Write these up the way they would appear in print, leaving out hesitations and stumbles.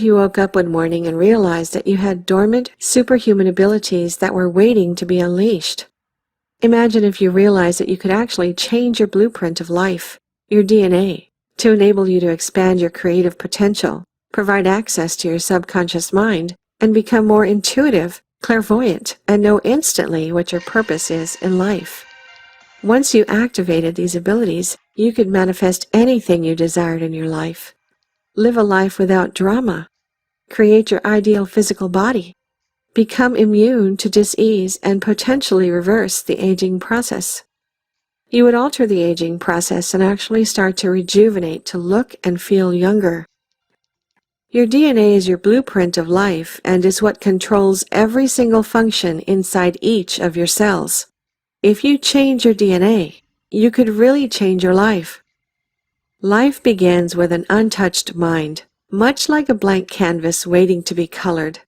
you woke up one morning and realized that you had dormant, superhuman abilities that were waiting to be unleashed. Imagine if you realized that you could actually change your blueprint of life, your DNA, to enable you to expand your creative potential, provide access to your subconscious mind, and become more intuitive, clairvoyant, and know instantly what your purpose is in life. Once you activated these abilities, you could manifest anything you desired in your life. Live a life without drama. Create your ideal physical body. Become immune to dis-ease and potentially reverse the aging process. You would alter the aging process and actually start to rejuvenate to look and feel younger. Your DNA is your blueprint of life and is what controls every single function inside each of your cells. If you change your DNA, you could really change your life. Life begins with an untouched mind, much like a blank canvas waiting to be colored.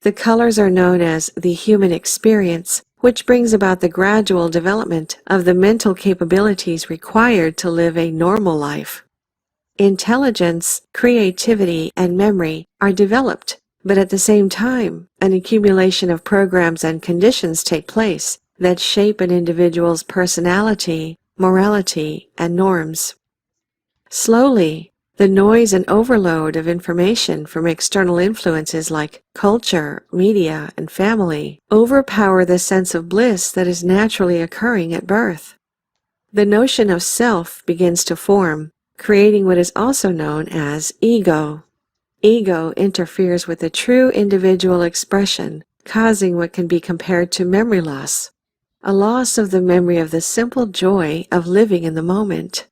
The colors are known as the human experience, which brings about the gradual development of the mental capabilities required to live a normal life. Intelligence, creativity, and memory are developed, but at the same time, an accumulation of programs and conditions take place that shape an individual's personality, morality, and norms. Slowly, the noise and overload of information from external influences like culture, media, and family overpower the sense of bliss that is naturally occurring at birth. The notion of self begins to form, creating what is also known as ego. Ego interferes with the true individual expression, causing what can be compared to memory loss, a loss of the memory of the simple joy of living in the moment,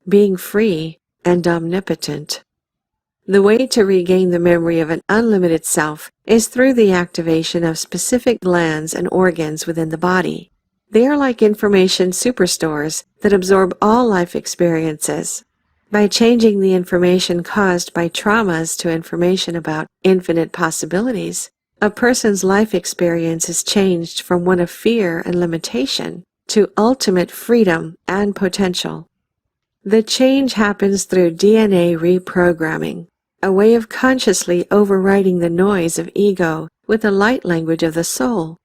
being free and omnipotent. The way to regain the memory of an unlimited self is through the activation of specific glands and organs within the body. They are like information superstores that absorb all life experiences. By changing the information caused by traumas to information about infinite possibilities, a person's life experience is changed from one of fear and limitation to ultimate freedom and potential. The change happens through DNA reprogramming, a way of consciously overriding the noise of ego with the light language of the soul.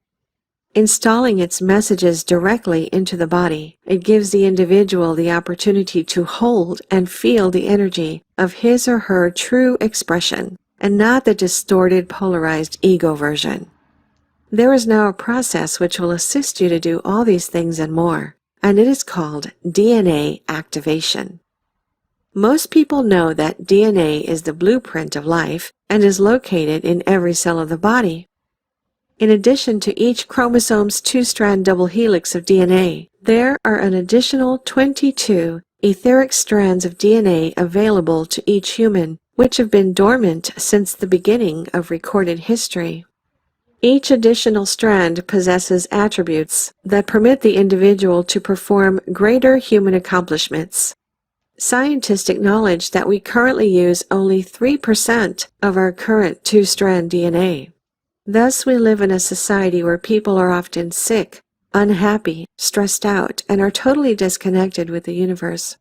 Installing its messages directly into the body, it gives the individual the opportunity to hold and feel the energy of his or her true expression, and not the distorted, polarized ego version. There is now a process which will assist you to do all these things and more, and it is called DNA activation. Most people know that DNA is the blueprint of life and is located in every cell of the body. In addition to each chromosome's two-strand double helix of DNA, there are an additional 22 etheric strands of DNA available to each human, which have been dormant since the beginning of recorded history. Each additional strand possesses attributes that permit the individual to perform greater human accomplishments. Scientists acknowledge that we currently use only 3% of our current two-strand DNA. Thus, we live in a society where people are often sick, unhappy, stressed out, and are totally disconnected with the universe.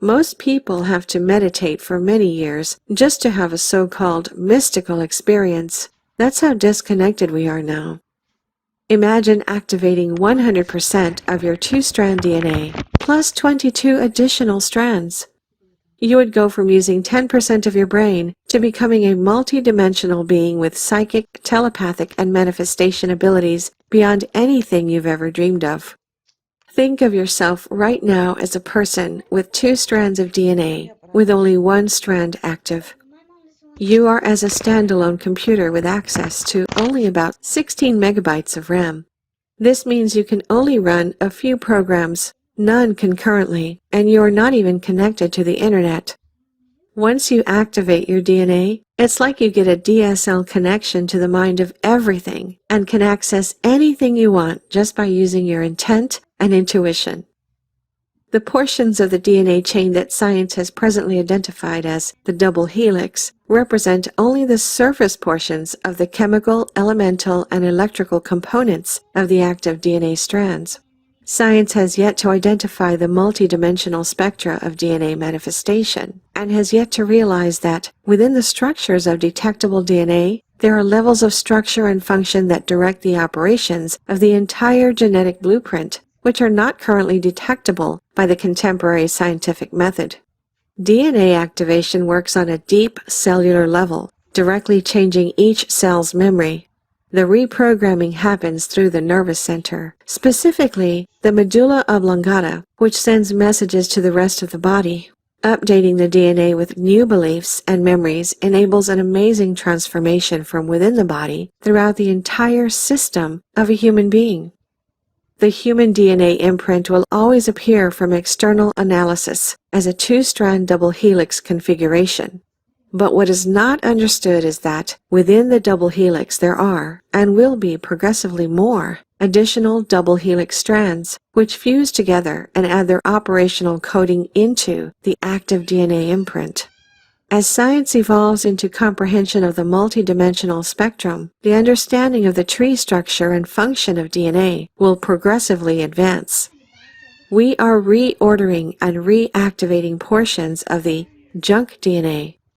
Most people have to meditate for many years just to have a so-called mystical experience. That's how disconnected we are now. Imagine activating 100% of your two-strand DNA plus 22 additional strands. You would go from using 10% of your brain to becoming a multi-dimensional being with psychic, telepathic, and manifestation abilities beyond anything you've ever dreamed of. Think of yourself right now as a person with 2 strands of DNA, with only 1 strand active. You are as a standalone computer with access to only about 16 megabytes of RAM. This means you can only run a few programs, none concurrently, and you are not even connected to the internet. Once you activate your DNA, it's like you get a DSL connection to the mind of everything and can access anything you want just by using your intent and intuition. The portions of the DNA chain that science has presently identified as the double helix represent only the surface portions of the chemical, elemental, and electrical components of the active DNA strands. Science has yet to identify the multidimensional spectra of DNA manifestation, and has yet to realize that, within the structures of detectable DNA, there are levels of structure and function that direct the operations of the entire genetic blueprint, which are not currently detectable by the contemporary scientific method. DNA activation works on a deep cellular level, directly changing each cell's memory. The reprogramming happens through the nervous center, specifically the medulla oblongata, which sends messages to the rest of the body. Updating the DNA with new beliefs and memories enables an amazing transformation from within the body throughout the entire system of a human being. The human DNA imprint will always appear from external analysis as a two-strand double helix configuration. But what is not understood is that within the double helix there are, and will be progressively more, additional double helix strands, which fuse together and add their operational coding into the active DNA imprint. As science evolves into comprehension of the multidimensional spectrum, the understanding of the tree structure and function of DNA will progressively advance. We are reordering and reactivating portions of the junk DNA